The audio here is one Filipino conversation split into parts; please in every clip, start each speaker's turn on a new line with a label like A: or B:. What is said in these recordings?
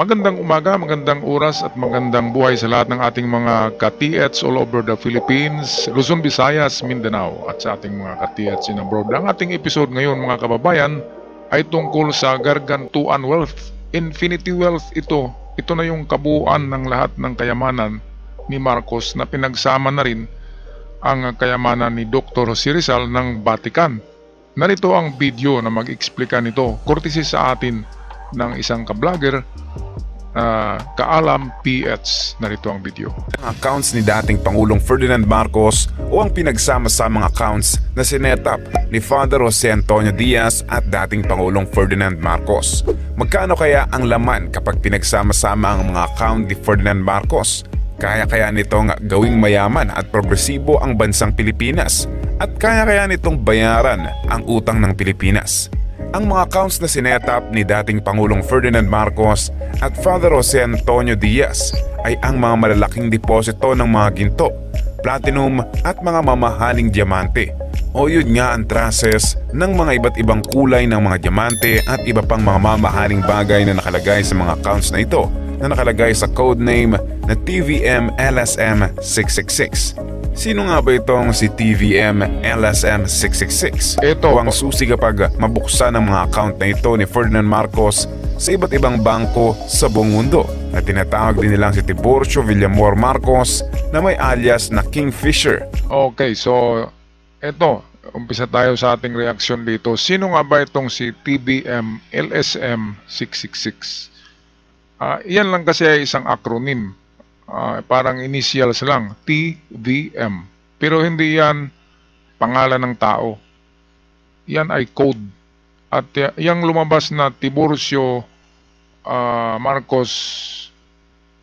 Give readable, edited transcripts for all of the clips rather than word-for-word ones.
A: Magandang umaga, magandang oras at magandang buhay sa lahat ng ating mga ka-TH all over the Philippines, Luzon, Visayas, Mindanao at sa ating mga ka-TH in abroad. Ang ating episode ngayon mga kababayan ay tungkol sa Gargantuan Wealth, Infinity Wealth ito. Ito na yung kabuuan ng lahat ng kayamanan ni Marcos na pinagsama na rin ang kayamanan ni Dr. Jose Rizal ng Vatican. Narito ang video na mag-explika nito, courtesy sa atin ng isang ka-vlogger, Kaalam PH. Narito ang video.
B: Accounts ni dating Pangulong Ferdinand Marcos o ang pinagsama-samang accounts na sinetap ni Father Jose Antonio Diaz at dating Pangulong Ferdinand Marcos. Magkano kaya ang laman kapag pinagsama-sama ang mga account ni Ferdinand Marcos? Kaya nitong gawing mayaman at progresibo ang bansang Pilipinas? At kaya nitong bayaran ang utang ng Pilipinas? Ang mga accounts na sinetap ni dating Pangulong Ferdinand Marcos at Father Jose Antonio Diaz ay ang mga malalaking deposito ng mga ginto, platinum at mga mamahaling diamante. O yun nga ang traces ng mga iba't ibang kulay ng mga diamante at iba pang mga mamahaling bagay na nakalagay sa mga accounts na ito na nakalagay sa codename na TVM LSM 666. Sino nga ba itong si TVM LSM 666? Ito ang susi kapag mabuksan ang mga account na ito ni Ferdinand Marcos sa iba't ibang bangko sa buong mundo na tinatawag din nilang si Tiburcio Villamor Marcos na may alias na Kingfisher.
A: Okay, so ito, umpisa tayo sa ating reaksyon dito. Sino nga ba itong si TVM LSM 666? Yan lang kasi ay isang acronym. Parang initials lang, TVM. Pero hindi yan pangalan ng tao. Yan ay code. At yung lumabas na Tiburcio Marcos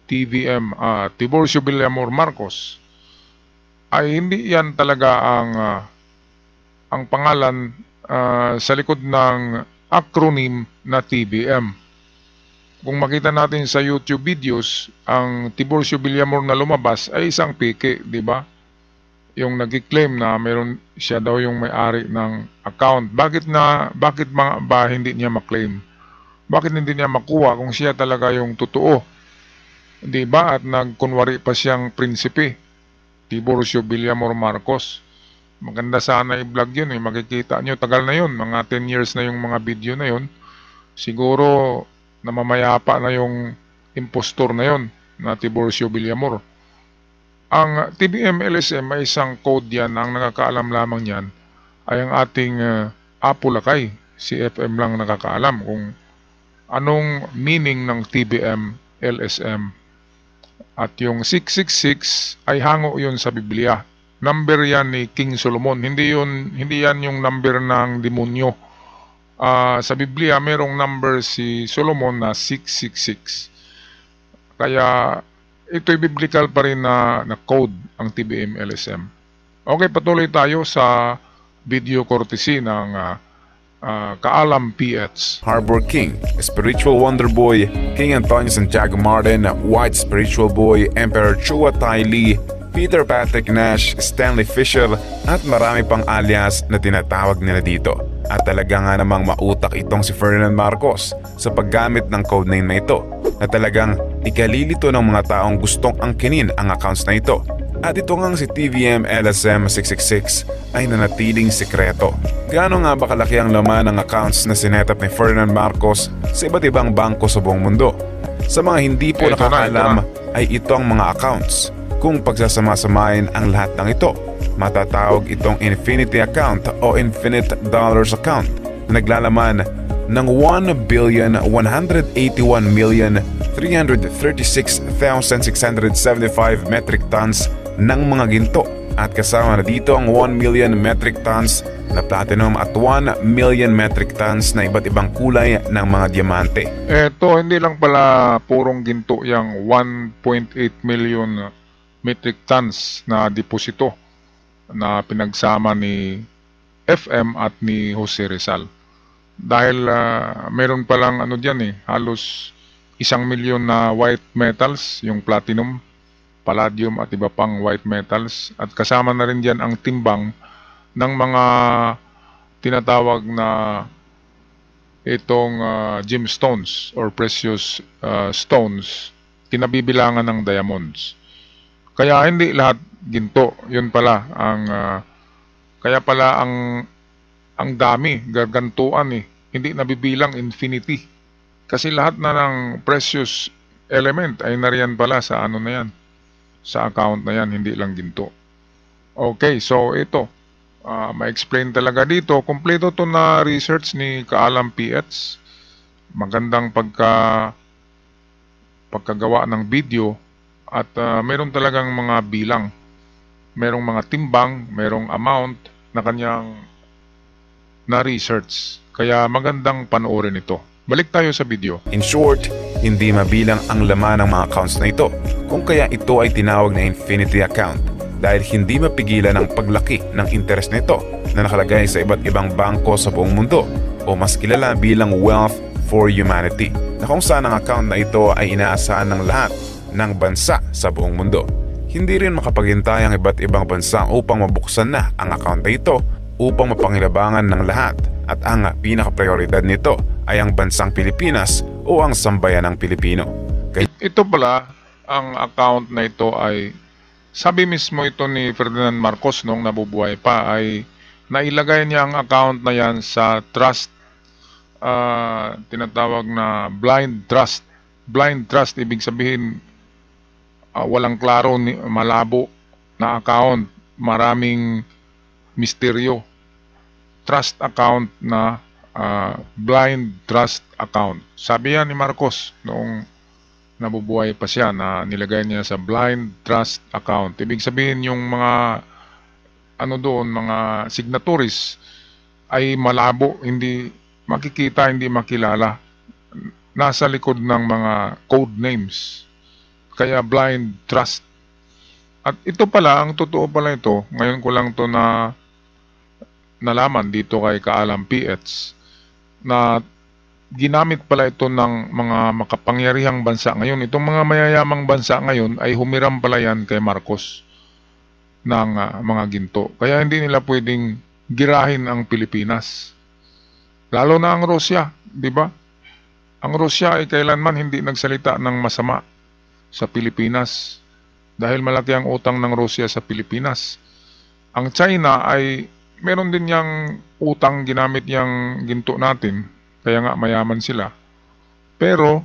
A: TVM, Tiburcio Villamor Marcos, ay hindi yan talaga ang pangalan sa likod ng acronym na TVM. Kung makita natin sa YouTube videos, ang Tiburcio Villamor na lumabas ay isang peke, di ba? Yung nag-claim na meron siya daw yung may-ari ng account. Bakit ba hindi niya maklaim? Bakit hindi niya makuha kung siya talaga yung totoo? Di ba? At nagkunwari pa siyang prinsipe, Tiburcio Villamor Marcos. Maganda sana i-vlog yun eh. Makikita nyo, tagal na yun. Mga 10 years na yung mga video na yun. Siguro na mamayapa na yung impostor na yon na Tiburcio Villamor. Ang TVM LSM ay isang code yan. Ang nakakaalam lamang yan ay ang ating Apo Lakay. Si FM lang nakakaalam kung anong meaning ng TVM LSM. At yung 666 ay hango yun sa Biblia. Number yan ni King Solomon. Hindi yan yung number ng demonyo. Sa Biblia, merong number si Solomon na 666. Kaya ito'y biblical pa rin na code ang TVM LSM. Okay, patuloy tayo sa video courtesy ng Kaalam PH.
B: Harbor King, Spiritual Wonder Boy, King Antonio Santiago Martin, White Spiritual Boy, Emperor Chua Tai Li, Peter Patrick Nash, Stanley Fisher at marami pang alias na tinatawag nila dito. At talaga nga namang mautak itong si Ferdinand Marcos sa paggamit ng codename na ito na talagang ikalilito ng mga taong gustong angkinin ang accounts na ito. At ito ngang si TVM LSM 666 ay nanatiling sekreto. Gaano nga ba kalaki ang laman ng accounts na sinetap ni Ferdinand Marcos sa iba't ibang bangko sa buong mundo? Sa mga hindi po nakakaalam ay ito ang mga accounts. Kung pagsasama-samahin ang lahat ng ito, matatawag itong Infinity Account o Infinite Dollars Account na naglalaman ng 1,181,336,675 metric tons ng mga ginto at kasama na dito ang 1 million metric tons na platinum at 1 million metric tons na iba't ibang kulay ng mga diamante.
A: Ito hindi lang pala purong ginto yung 1.8 million metric tons na deposito na pinagsama ni FM at ni Jose Rizal. Dahil meron palang dyan halos 1 milyon na white metals, yung platinum, palladium at iba pang white metals. At kasama na rin dyan ang timbang ng mga tinatawag na itong gemstones or precious stones, kinabibilangan ng diamonds. Kaya hindi lahat ginto. Yun pala ang kaya pala ang dami, gargantuan eh. Hindi nabibilang infinity. Kasi lahat na ng precious element ay nariyan pala sa ano na yan. Sa account na yan, hindi lang ginto. Okay, so ito. Ma-explain talaga dito. Kompleto to na research ni Kaalam PH. Magandang pagkagawa ng video. At meron talagang mga bilang. Merong mga timbang, merong amount na kanyang na-research. Kaya magandang panoorin ito. Balik tayo sa video.
B: In short, hindi mabilang ang laman ng mga accounts na ito, kung kaya ito ay tinawag na infinity account dahil hindi mapigilan ang paglaki ng interest nito na nakalagay sa iba't ibang bangko sa buong mundo o mas kilala bilang Wealth for Humanity, na kung saan ang account na ito ay inaasahan ng lahat ng bansa sa buong mundo. Hindi rin makapaghintay ang iba't ibang bansa upang mabuksan na ang account na ito upang mapangilabangan ng lahat, at ang pinaka-prioridad nito ay ang bansang Pilipinas o ang sambayan ng Pilipino.
A: Ito pala, ang account na ito ay, sabi mismo ito ni Ferdinand Marcos nung nabubuhay pa, ay nailagay niya ang account na yan sa trust, tinatawag na blind trust. Blind trust, ibig sabihin, walang klaro, malabo na account, maraming misteryo. Trust account na blind trust account. Sabi yan ni Marcos noong nabubuhay pa siya na nilagay niya sa blind trust account. Ibig sabihin yung mga mga signatories ay malabo, hindi makikita, hindi makilala. Nasa likod ng mga code names. Kaya blind trust. At ito pala, ang totoo pala ito, ngayon ko lang to nalaman dito kay Kaalam PH, na ginamit pala ito ng mga makapangyarihang bansa ngayon. Itong mga mayayamang bansa ngayon ay humiram pala yan kay Marcos ng mga ginto. Kaya hindi nila pwedeng girahin ang Pilipinas. Lalo na ang Rusya, di ba? Ang Rusya ay kailanman hindi nagsalita ng masama sa Pilipinas dahil malaki ang utang ng Rusya sa Pilipinas. Ang China ay meron din yang utang, ginamit yang ginto natin, kaya nga mayaman sila. Pero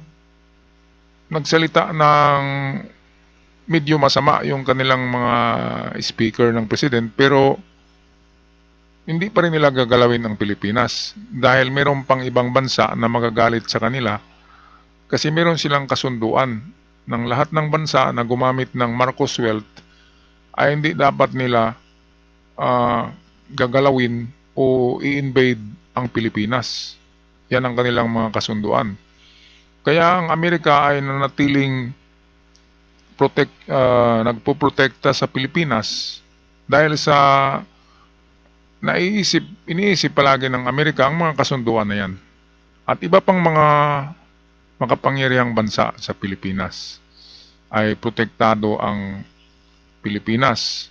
A: nagsalita ng medyo masama yung kanilang mga speaker ng president, pero hindi pa rin nila gagalawin ang Pilipinas dahil meron pang ibang bansa na magagalit sa kanila kasi meron silang kasunduan ng lahat ng bansa na gumamit ng Marcos Wealth ay hindi dapat nila gagalawin o i-invade ang Pilipinas. Yan ang kanilang mga kasunduan. Kaya ang Amerika ay nanatiling nagpoprotekta sa Pilipinas dahil sa iniisip palagi ng Amerika ang mga kasunduan na yan. At iba pang mga makapangyarihang bansa sa Pilipinas ay protektado ang Pilipinas.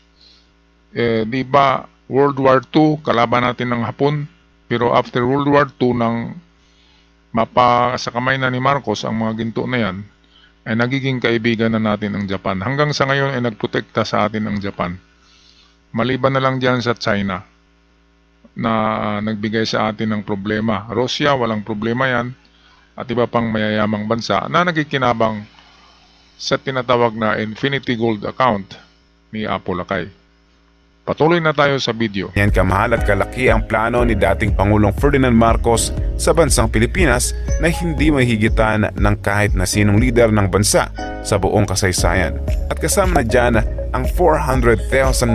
A: Di ba World War II, kalaban natin ng Hapon, pero after World War II nang sa kamay na ni Marcos ang mga ginto na yan, ay nagiging kaibigan na natin ang Japan. Hanggang sa ngayon ay nagprotekta sa atin ang Japan. Maliban na lang dyan sa China na nagbigay sa atin ng problema. Russia, walang problema yan. At iba pang mayayamang bansa na nagkikinabang sa tinatawag na Infinity Gold account ni Apo Lakay. Patuloy na tayo sa video.
B: Yan kamahal at kalaki ang plano ni dating Pangulong Ferdinand Marcos sa bansang Pilipinas na hindi mahigitan ng kahit na sinong lider ng bansa sa buong kasaysayan. At kasama na dyan ang 400,000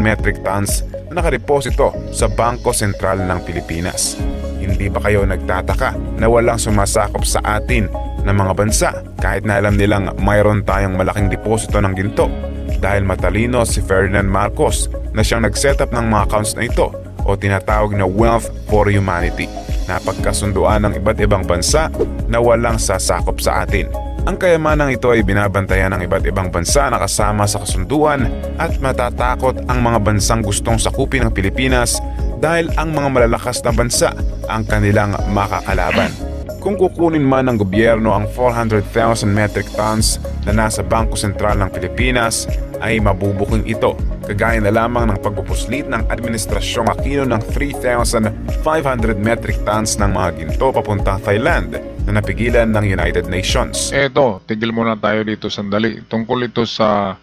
B: metric tons na nakadeposito sa Bangko Sentral ng Pilipinas. Hindi ba kayo nagtataka na walang sumasakop sa atin ng mga bansa kahit na alam nilang mayroon tayong malaking deposito ng ginto? Dahil matalino si Ferdinand Marcos na siyang nag-setup ng mga accounts na ito o tinatawag na Wealth for Humanity na pagkasunduan ng iba't ibang bansa na walang sasakop sa atin. Ang kayamanang ito ay binabantayan ng iba't ibang bansa na kasama sa kasunduan at matatakot ang mga bansang gustong sakupin ng Pilipinas dahil ang mga malalakas na bansa ang kanilang makakalaban. Kung kukunin man ng gobyerno ang 400,000 metric tons na nasa Bangko Sentral ng Pilipinas, ay mabubuking ito, kagaya na lamang ng pagpupuslit ng Administrasyong Aquino ng 3,500 metric tons ng mga ginto papuntang Thailand na napigilan ng United Nations.
A: Eto, tigil muna tayo dito sandali. Tungkol ito sa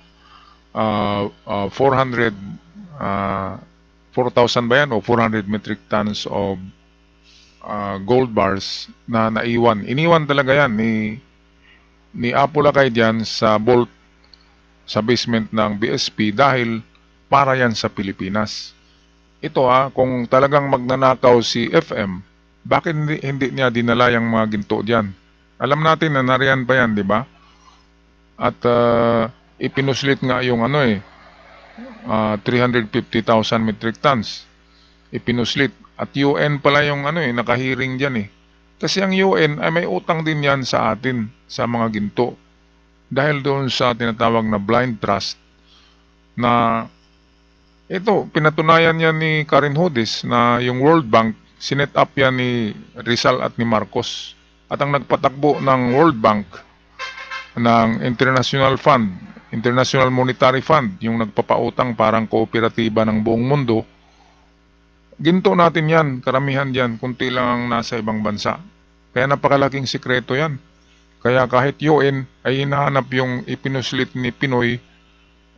A: 4,000 ba yan o 400 metric tons of gold bars na naiwan. Iniwan talaga yan ni Apo Lakay dyan sa vault sa basement ng BSP dahil para yan sa Pilipinas. Ito kung talagang magnanakaw si FM, bakit hindi niya dinala yung mga ginto dyan? Alam natin na nariyan pa yan, di ba? At ipinuslit nga yung 350,000 metric tons. Ipinuslit. At UN pala yung nakahiring dyan . Kasi ang UN ay may utang din yan sa atin, sa mga ginto. Dahil doon sa tinatawag na blind trust na ito, pinatunayan yan ni Karen Hodes na yung World Bank, sinet up yan ni Rizal at ni Marcos. At ang nagpatakbo ng World Bank, ng International Fund, International Monetary Fund, yung nagpapautang parang kooperatiba ng buong mundo, ginto natin yan, karamihan yan, kunti lang ang nasa ibang bansa. Kaya napakalaking sikreto yan. Kaya kahit UN ay hinahanap yung ipinuslit ni Pinoy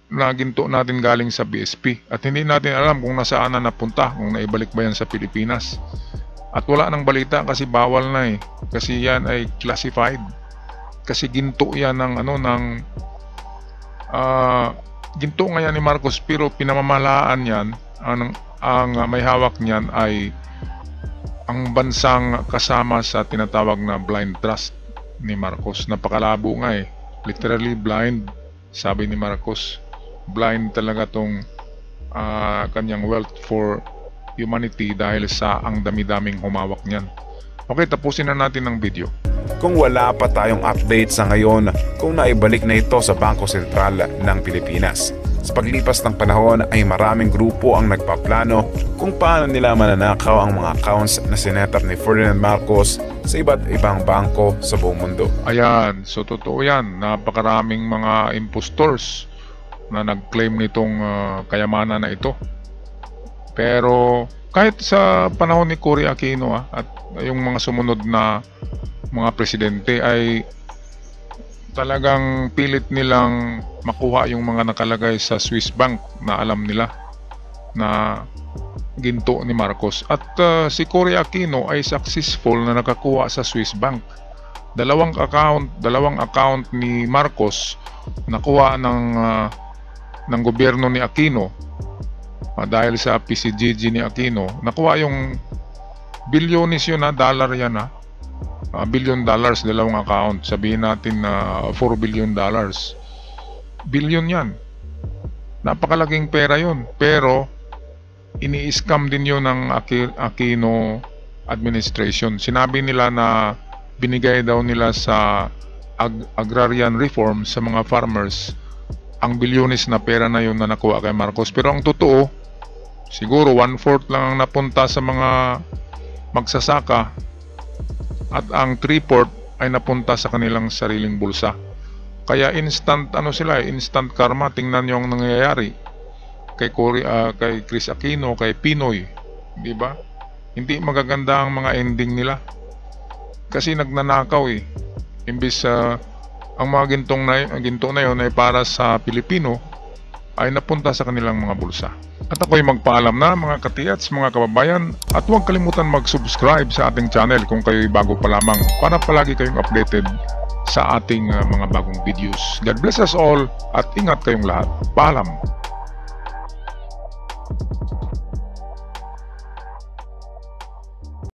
A: na ginto natin galing sa BSP. At hindi natin alam kung nasaan na napunta, kung naibalik ba yan sa Pilipinas. At wala nang balita kasi bawal na . Kasi yan ay classified. Kasi ginto yan ng ginto nga yan ni Marcos, pero pinamamalaan yan, ang may hawak niyan ay ang bansang kasama sa tinatawag na blind trust ni Marcos. Napakalabo nga literally blind, sabi ni Marcos. Blind talaga tong kanyang wealth for humanity dahil sa ang dami-daming humawak niyan. Okay, tapusin na natin ang video.
B: Kung wala pa tayong update sa ngayon kung naibalik na ito sa Bangko Sentral ng Pilipinas. Sa paglipas ng panahon ay maraming grupo ang nagpaplano kung paano nila mananakaw ang mga accounts na sinetap ni Ferdinand Marcos sa iba't ibang bangko sa buong mundo.
A: Ayan, so totoo yan. Napakaraming mga impostors na nag-claim nitong kayamanan na ito. Pero kahit sa panahon ni Cory Aquino at yung mga sumunod na mga presidente ay talagang pilit nilang makuha yung mga nakalagay sa Swiss bank na alam nila na ginto ni Marcos. At si Cory Aquino ay successful na nakakuha sa Swiss bank. Dalawang account ni Marcos nakuha ng gobyerno ni Aquino dahil sa PCGG ni Aquino. Nakuha yung bilyones yun dollar yan $1 billion, dalawang account. Sabihin natin na $4 billion. Billion yan. Napakalaking pera yun. Pero ini-scam din yun ng Aquino administration. Sinabi nila na binigay daw nila sa agrarian reform sa mga farmers ang bilyones na pera na yun na nakuha kay Marcos. Pero ang totoo, siguro 1/4 lang ang napunta sa mga magsasaka at ang 3/4 ay napunta sa kanilang sariling bulsa. Kaya instant instant karma. Tingnan niyo ang nangyayari kay Chris Aquino, kay Pinoy, di ba? Hindi magaganda ang mga ending nila. Kasi nagnanakaw Imbis ang mga ginto na yun ay para sa Pilipino, ay napunta sa kanilang mga bulsa. At ako'y magpaalam na mga katiyats, mga kababayan, at huwag kalimutan mag-subscribe sa ating channel kung kayo'y bago pa lamang para palagi kayong updated sa ating mga bagong videos. God bless us all at ingat kayong lahat. Paalam!